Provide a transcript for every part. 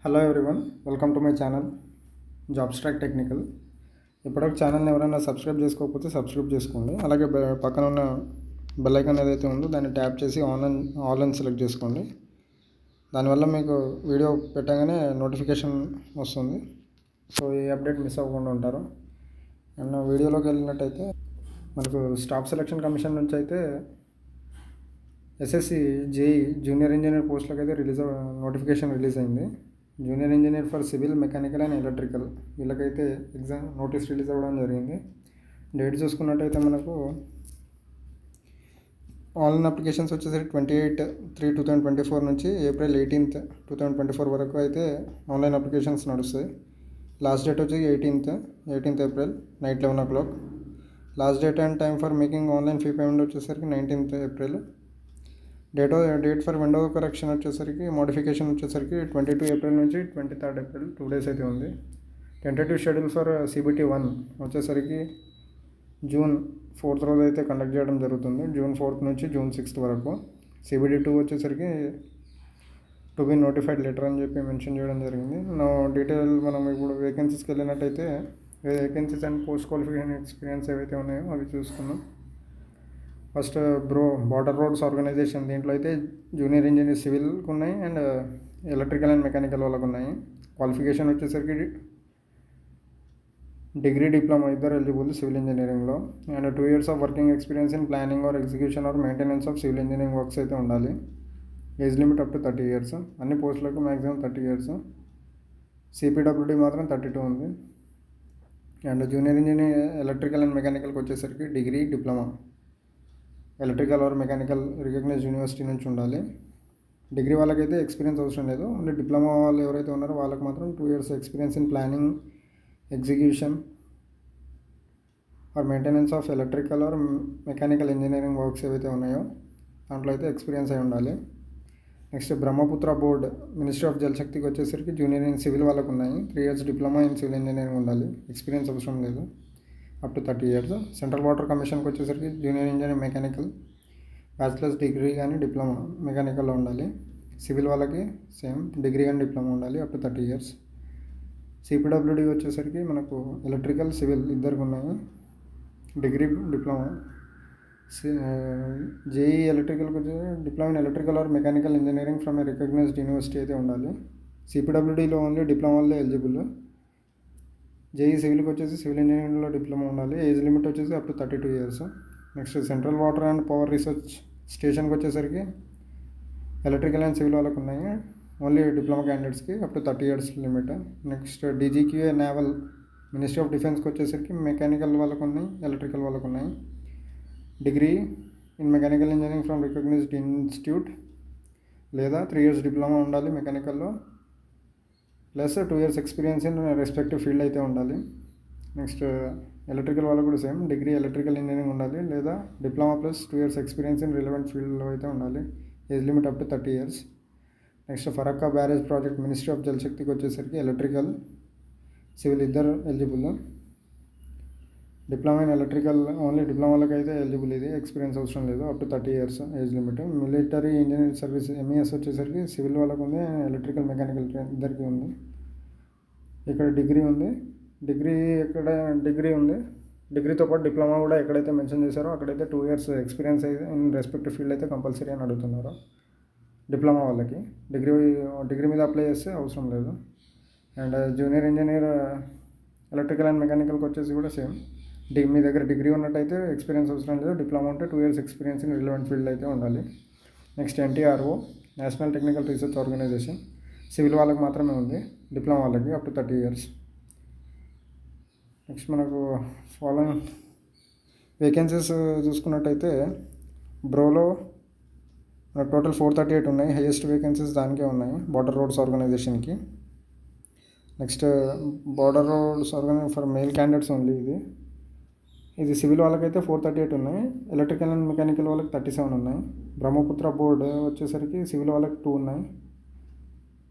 Hello everyone, welcome to my channel jobs track technical. ఇప్పటివరకు ఛానల్ని ఎవరైనా సబ్స్క్రైబ్ చేసుకోకపోతే సబ్స్క్రైబ్ చేసుకోండి. అలాగే పక్కన ఉన్న బెల్ ఐకాన్ ఏదైతే ఉందో దాన్ని ట్యాప్ చేసి ఆల్ అని సెలెక్ట్ చేసుకోండి. దానివల్ల మీకు వీడియో పెట్టగానే నోటిఫికేషన్ వస్తుంది. సో ఈ అప్డేట్ మిస్ అవ్వకుండా ఉంటారు. అండ్ వీడియోలోకి వెళ్ళినట్టయితే మనకు స్టాఫ్ సెలక్షన్ కమిషన్ నుంచి అయితే ఎస్ఎస్సి జేఈ జూనియర్ ఇంజనీర్ పోస్టులకు అయితే నోటిఫికేషన్ రిలీజ్ అయింది. Junior engineer for civil, mechanical and electrical వీళ్ళకైతే ఎగ్జామ్ నోటీస్ రిలీజ్ అవ్వడం జరిగింది. డేట్ చూసుకున్నట్టయితే మనకు ఆన్లైన్ అప్లికేషన్స్ వచ్చేసరికి 28/3/2024 నుంచి April 18th 2024 వరకు అయితే ఆన్లైన్ అప్లికేషన్స్ నడుస్తాయి. లాస్ట్ డేట్ వచ్చి 18th April night 11 o'clock. Last date and time for making online fee payment వచ్చేసరికి 19th April. Date for window correction వచ్చేసరికి మోడిఫికేషన్ వచ్చేసరికి 22 April నుంచి 23rd April 2 days అయితే ఉంది. టెంటేటివ్ షెడ్యూల్ ఫర్ CBT 1 వచ్చేసరికి June 4th రోజు అయితే కండక్ట్ చేయడం జరుగుతుంది. June 4th నుంచి June 6th వరకు. CBT 2 వచ్చేసరికి టు బి నోటిఫైడ్ లెటర్ అని చెప్పి మెన్షన్ చేయడం జరిగింది. నా డీటెయిల్ మనం ఇప్పుడు వేకెన్సీస్కి వెళ్ళినట్టయితే vacancies and post qualification experience ఏవైతే ఉన్నాయో అవి చూసుకుందాం. ఫస్ట్ బార్డర్ రోడ్స్ ఆర్గనైజేషన్, దీంట్లో అయితే జూనియర్ ఇంజనీర్ సివిల్కి ఉన్నాయి అండ్ ఎలక్ట్రికల్ అండ్ మెకానికల్ వాళ్ళకు ఉన్నాయి. క్వాలిఫికేషన్ వచ్చేసరికి డిగ్రీ, డిప్లొమా ఇద్దరు ఎలిజిబుల్ సివిల్ ఇంజనీరింగ్లో. And 2 years of working experience in planning are execution or maintenance of civil engineering works అయితే ఉండాలి. Age limit up to 30 years. అన్ని పోస్టులకు మ్యాక్సిమం 30 years. CPWD మాత్రం 32 ఉంది. And junior engineer electrical and మెకానికల్కి వచ్చేసరికి degree, diploma electrical or mechanical recognised university నుంచి ఉండాలి. డిగ్రీ వాళ్ళకైతే ఎక్స్పీరియన్స్ అవసరం లేదు. ఓన్లీ డిప్లొమా వాళ్ళు ఎవరైతే ఉన్నారో వాళ్ళకి మాత్రం 2 years experience in planning, execution or maintenance of electrical or mechanical engineering works ఏవైతే ఉన్నాయో దాంట్లో అయితే ఎక్స్పీరియన్స్ అయి ఉండాలి. Next Brahmaputra board, ministry of జలశక్తికి వచ్చేసరికి జూనియర్ ఇన్ సివిల్ వాళ్ళకు ఉన్నాయి. 3 years diploma in civil engineering ఉండాలి. ఎక్స్పీరియన్స్ అవసరం లేదు. Up to 30 years. Central water కమిషన్కి వచ్చేసరికి junior engineer mechanical bachelors degree కానీ డిప్లొమా మెకానికల్లో ఉండాలి. సివిల్ వాళ్ళకి సేమ్ డిగ్రీ కానీ డిప్లొమా ఉండాలి. Up to 30 years. CPWD వచ్చేసరికి మనకు ఎలక్ట్రికల్, సివిల్ ఇద్దరికి ఉన్నాయి. Degree, diploma. జేఈ ఎలక్ట్రికల్కి వచ్చి diploma in electrical or mechanical engineering from a recognised university అయితే ఉండాలి. CPWDలో ఓన్లీ డిప్లొమాలో ఎలిజిబుల్. జేఈ సివిల్కి వచ్చేసి సివిల్ ఇంజనీరింగ్లో డిప్లొమా ఉండాలి. ఏజ్ లిమిట్ వచ్చేసి up to 32 years. Next central water and power research స్టేషన్కి వచ్చేసరికి ఎలక్ట్రికల్ అండ్ సివిల్ వాళ్ళకు ఉన్నాయి. ఓన్లీ డిప్లొమా క్యాండిడేట్స్కి up to 30 years limit. Next DGQA naval, ministry of డిఫెన్స్కి వచ్చేసరికి మెకానికల్ వాళ్ళకు ఉన్నాయి, ఎలక్ట్రికల్ వాళ్ళకు ఉన్నాయి. Degree in mechanical engineering from recognised institute లేదా 3 years డిప్లొమా ఉండాలి మెకానికల్లో, plus 2 years experience in respective field అయితే ఉండాలి. నెక్స్ట్ ఎలక్ట్రికల్ వాళ్ళకు కూడా సేమ్ డిగ్రీ ఎలక్ట్రికల్ ఇంజనీరింగ్ ఉండాలి లేదా diploma plus 2 years experience in relevant ఫీల్డ్లో అయితే ఉండాలి. Age limit up to 30 years. Next Farakka barrage project, ministry of జలశక్తికి వచ్చేసరికి ఎలక్ట్రికల్, సివిల్ ఇద్దరు eligible. Diploma in electrical only డిప్లొమాలకు అయితే ఎలిజిబుల్, ఇది ఎక్స్పీరియన్స్ అవసరం లేదు. Up to 30 years age limit. Military engineering service MES వచ్చేసరికి సివిల్ వాళ్ళకు ఉంది, ఎలక్ట్రికల్ మెకానికల్ ఇద్దరికి ఉంది. ఇక్కడ డిగ్రీ ఉంది. డిగ్రీ ఉంది. డిగ్రీతో పాటు డిప్లొమా కూడా ఎక్కడైతే మెన్షన్ చేశారో అక్కడైతే 2 years ఎక్స్పీరియన్స్ అయితే ఇన్ రెస్పెక్టివ్ ఫీల్డ్ అయితే కంపల్సరీ అని అడుగుతున్నారు డిప్లొమా వాళ్ళకి. డిగ్రీ మీద అప్లై చేస్తే అవసరం లేదు. And junior engineer electrical and మెకానికల్కి వచ్చేసి కూడా సేమ్. మీ దగ్గర డిగ్రీ ఉన్నట్టయితే ఎక్స్పీరియన్స్ అవసరం లేదు. డిప్లొమా ఉంటే 2 years experience in relevant field అయితే ఉండాలి. Next NTRO, national technical research organisation, civil వాళ్ళకి మాత్రమే ఉంది, డిప్లొమా వాళ్ళకి అప్ టు 30 years. నెక్స్ట్ మనకు ఫాలోయింగ్ వేకెన్సీస్ చూసుకున్నట్టయితే బ్రోలో మనకు టోటల్ 438 ఉన్నాయి. హైయెస్ట్ వేకెన్సీస్ దానికే ఉన్నాయి, బార్డర్ రోడ్స్ ఆర్గనైజేషన్కి. Next border roads for male candidates only. ఇది సివిల్ వాళ్ళకైతే 438 ఉన్నాయి. ఎలక్ట్రికల్ అండ్ మెకానికల్ వాళ్ళకి 37 ఉన్నాయి. బ్రహ్మపుత్ర బోర్డు వచ్చేసరికి సివిల్ వాళ్ళకి 2 ఉన్నాయి.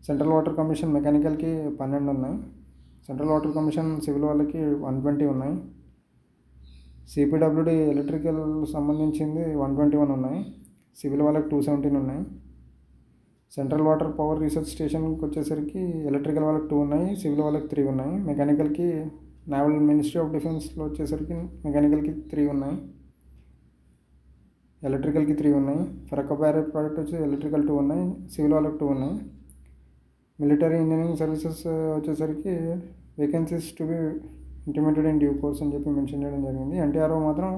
సెంట్రల్ వాటర్ కమిషన్ మెకానికల్కి 12 ఉన్నాయి. సెంట్రల్ వాటర్ కమిషన్ సివిల్ వాళ్ళకి 120 ఉన్నాయి. CPWD ఎలక్ట్రికల్ సంబంధించింది 121 ఉన్నాయి. సివిల్ వాళ్ళకి 217 ఉన్నాయి. సెంట్రల్ వాటర్ పవర్ రీసెర్చ్ స్టేషన్కి వచ్చేసరికి ఎలక్ట్రికల్ వాళ్ళకి 2 ఉన్నాయి, సివిల్ వాళ్ళకి 3 ఉన్నాయి. మెకానికల్కి నేవల్ మినిస్ట్రీ ఆఫ్ డిఫెన్స్లో వచ్చేసరికి మెకానికల్కి 3 ఉన్నాయి, ఎలక్ట్రికల్కి 3 ఉన్నాయి. ఫరక్కా బ్యారేజ్ ప్రాజెక్ట్ వచ్చి ఎలక్ట్రికల్ 2 ఉన్నాయి, సివిల్ వాళ్ళకి 2 ఉన్నాయి. మిలిటరీ ఇంజనీరింగ్ సర్వీసెస్ వచ్చేసరికి vacancies to be intimated in due course అని చెప్పి మెన్షన్ చేయడం జరిగింది. ఎన్టీఆర్ఓ మాత్రం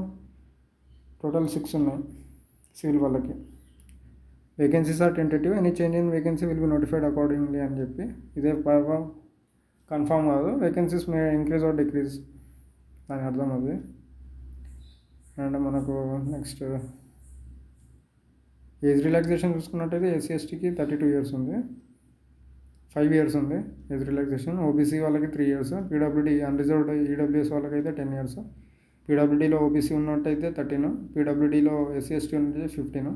టోటల్ 6 ఉన్నాయి సివిల్ వాళ్ళకి. Vacancies are tentative, any change in vacancy will be notified accordingly అని చెప్పి. ఇదే కన్ఫామ్ కాదు, vacancies may increase or decrease దాని అర్థం అది. అండ్ మనకు నెక్స్ట్ ఏజ్ రిలాక్సేషన్ చూసుకున్నట్టయితే ఎస్సీ ఎస్టీకి 32 years ఉంది, 5 years ఉంది ఏజ్ రిలాక్సేషన్. ఓబీసీ వాళ్ళకి 3 years, పీడబ్ల్యూడీ అన్రిజర్వ్డ్ ఈడబ్ల్యూఎస్ వాళ్ళకైతే 10 years. పీడబ్ల్యూడీలో ఓబీసీ ఉన్నట్టయితే 13, పీడబ్ల్యూడీలో ఎస్సీ ఎస్టీ ఉన్నట్టయితే 15.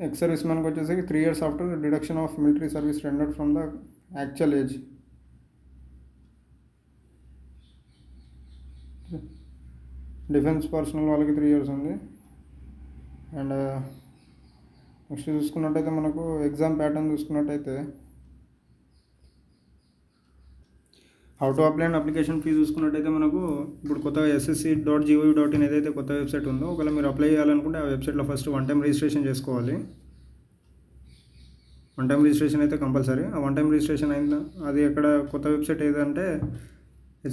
ఎక్స్ సర్వీస్ మ్యాన్కి వచ్చేసరికి 3 years after deduction of military service rendered from the actual age. Defence personnel వాళ్ళకి 3 years ఉంది. అండ్ నెక్స్ట్ చూసుకున్నట్టయితే మనకు ఎగ్జామ్ ప్యాటర్న్ చూసుకున్నట్టయితే how to apply and application fee చూసుకున్నట్టయితే మనకు ఇప్పుడు కొత్తగా ssc.gov.in ఏదైతే కొత్త వెబ్సైట్ ఉందో, ఒకవేళ మీరు అప్లై చేయాలనుకుంటే ఆ వెబ్సైట్లో ఫస్ట్ 1 time రిజిస్ట్రేషన్ చేసుకోవాలి. 1 time రిజిస్ట్రేషన్ అయితే కంపల్సరీ. ఆ 1 time రిజిస్ట్రేషన్ అయిందా అది ఎక్కడ కొత్త వెబ్సైట్ ఏదంటే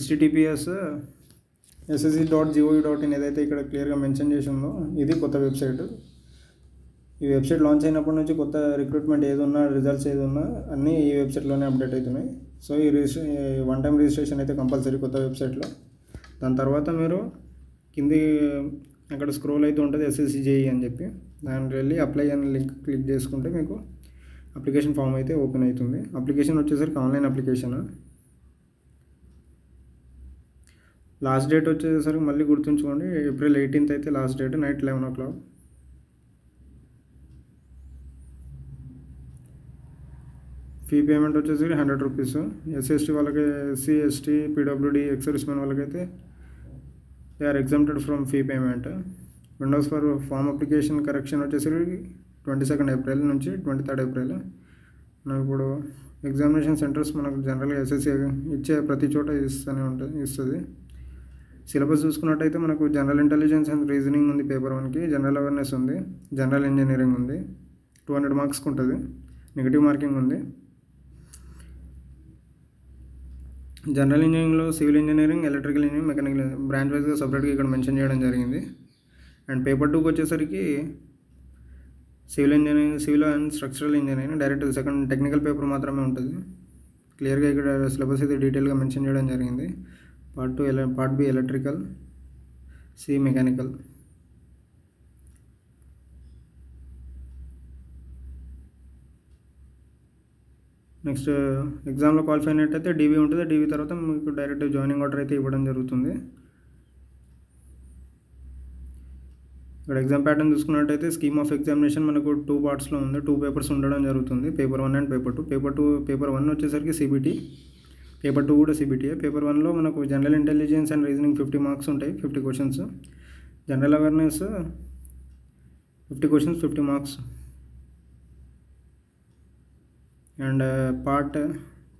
https://ssc.gov.in ఏదైతే ఇక్కడ క్లియర్గా మెన్షన్ చేసి ఉందో ఇది కొత్త వెబ్సైట్. ఈ వెబ్సైట్ లాంచ్ అయినప్పటి నుంచి కొత్త రిక్రూట్మెంట్ ఏది ఉన్నా, రిజల్ట్స్ ఏది ఉన్నా అన్నీ ఈ వెబ్సైట్లోనే అప్డేట్ అవుతున్నాయి. సో ఈ 1 time రిజిస్ట్రేషన్ అయితే కంపల్సరీ కొత్త వెబ్సైట్లో. దాని తర్వాత మీరు కింది అక్కడ స్క్రోల్ అయితే ఉంటుంది SSC-JEE అని చెప్పి, దానికి వెళ్ళి అప్లై అని లింక్ క్లిక్ చేసుకుంటే మీకు అప్లికేషన్ ఫామ్ అయితే ఓపెన్ అవుతుంది. అప్లికేషన్ వచ్చేసరికి ఆన్లైన్ అప్లికేషన్. లాస్ట్ డేట్ వచ్చేసరికి మళ్ళీ గుర్తుంచుకోండి, April 18th అయితే last date, night 11 o'clock. Fee payment వచ్చేసరికి 100 rupees. SST వాళ్ళకి, SC, ST, PWD, ex service man వాళ్ళకైతే they are exempted from fee payment. Windows for form application correction వచ్చేసరికి 22nd April నుంచి 23rd April. మనకు ఇప్పుడు examination centres మనకు జనరల్గా SSC ఇచ్చే ప్రతి చోట ఇస్తుంది. సిలబస్ చూసుకున్నట్టయితే మనకు జనరల్ ఇంటెలిజెన్స్ అండ్ రీజనింగ్ ఉంది పేపర్ 1కి, జనరల్ అవేర్నెస్ ఉంది, జనరల్ ఇంజనీరింగ్ ఉంది, 200 marks ఉంటుంది, నెగిటివ్ మార్కింగ్ ఉంది. జనరల్ ఇంజనీరింగ్లో civil engineering, electrical engineering, mechanical branch వైజ్గా సపరేట్గా ఇక్కడ మెన్షన్ చేయడం జరిగింది. అండ్ పేపర్ 2కి వచ్చేసరికి civil engineering, civil and structural engineering direct second technical paper మాత్రమే ఉంటుంది. క్లియర్గా ఇక్కడ సిలబస్ అయితే డీటెయిల్గా మెన్షన్ చేయడం జరిగింది. Part B electrical, C mechanical. Next ఎగ్జామ్లో క్వాలిఫై అయినట్టయితే DV ఉంటుంది, DV తర్వాత మీకు డైరెక్ట్ జాయినింగ్ ఆర్డర్ అయితే ఇవ్వడం జరుగుతుంది. ఇక్కడ ఎగ్జామ్ ప్యాటర్న్ చూసుకున్నట్టయితే స్కీమ్ ఆఫ్ ఎగ్జామినేషన్ మనకు 2 partsలో ఉంది, 2 papers ఉండడం జరుగుతుంది, పేపర్ 1 అండ్ పేపర్ 2. పేపర్ 1 వచ్చేసరికి CBT, పేపర్ 2 కూడా CBT. పేపర్ 1లో మనకు general intelligence and reasoning 50 marks ఉంటాయి, 50 questions. General awareness 50 questions, 50 marks. And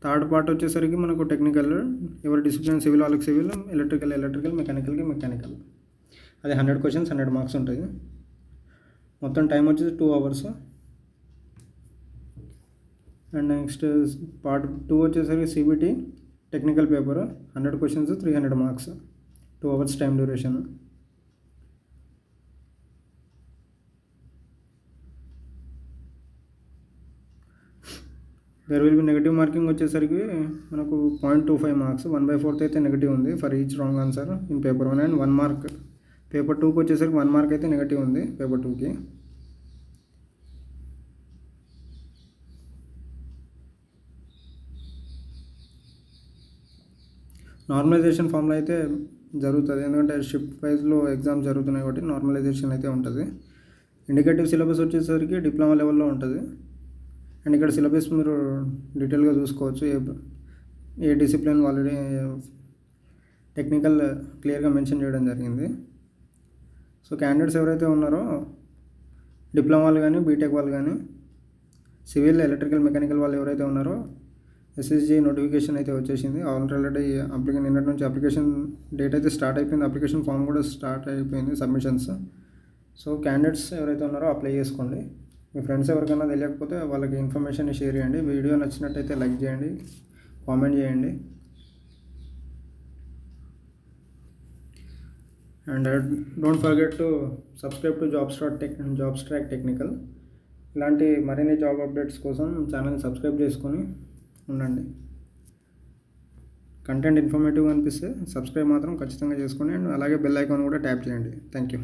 third part వచ్చేసరికి మనకు టెక్నికల్, ఎవరి డిసిప్లిన్, సివిల్ వాళ్ళకి సివిల్, ఎలక్ట్రికల్, మెకానికల్కి మెకానికల్. అది 100 questions, 100 marks ఉంటాయి. మొత్తం టైం వచ్చేసి 2 hours. అండ్ నెక్స్ట్ పార్ట్ 2 వచ్చేసరికి CBT technical paper, 100 questions, 300 marks, 2 hours time duration. There will be negative marking వచ్చేసరికి మనకు 0.25 marks, 1/4 అయితే నెగిటివ్ ఉంది for each wrong answer in paper 1. And 1 mark paper 2కి వచ్చేసరికి 1 mark అయితే నెగిటివ్ ఉంది పేపర్ 2కి. నార్మలైజేషన్ ఫామ్లో అయితే జరుగుతుంది, ఎందుకంటే షిఫ్ట్ వైజ్లో ఎగ్జామ్స్ జరుగుతున్నాయి కాబట్టి నార్మలైజేషన్ అయితే ఉంటుంది. ఇండికేటివ్ సిలబస్ వచ్చేసరికి డిప్లొమా లెవెల్లో ఉంటుంది. అండ్ ఇక్కడ సిలబస్ మీరు డీటెయిల్గా చూసుకోవచ్చు, ఏ డిసిప్లిన్ ఆల్రెడీ టెక్నికల్ క్లియర్గా మెన్షన్ చేయడం జరిగింది. సో క్యాండిడేట్స్ ఎవరైతే ఉన్నారో డిప్లొమా వాళ్ళు కానీ బీటెక్ వాళ్ళు కానీ సివిల్ ఎలక్ట్రికల్ మెకానికల్ వాళ్ళు ఎవరైతే ఉన్నారో ఎస్ఎస్జి నోటిఫికేషన్ అయితే వచ్చేసింది. ఆల్రెడీ నిన్నటి నుంచి అప్లికేషన్ డేట్ అయితే స్టార్ట్ అయిపోయింది. అప్లికేషన్ ఫామ్ కూడా స్టార్ట్ అయిపోయింది సబ్మిషన్స్. సో క్యాండిడేట్స్ ఎవరైతే ఉన్నారో అప్లై చేసుకోండి. మీ ఫ్రెండ్స్ ఎవరికైనా తెలియకపోతే వాళ్ళకి ఇన్ఫర్మేషన్ షేర్ చేయండి. వీడియో నచ్చినట్టయితే లైక్ చేయండి, కామెంట్ చేయండి. And don't forget to subscribe to jobs track technical. ఇలాంటి మరిన్ని జాబ్ అప్డేట్స్ కోసం ఛానల్ని సబ్స్క్రైబ్ చేసుకొని ఉండండి. కంటెంట్ ఇన్ఫర్మేటివ్గా అనిపిస్తే సబ్స్క్రైబ్ మాత్రం ఖచ్చితంగా చేసుకోండి. అండ్ అలాగే బెల్ ఐకాన్ కూడా ట్యాప్ చేయండి. Thank you.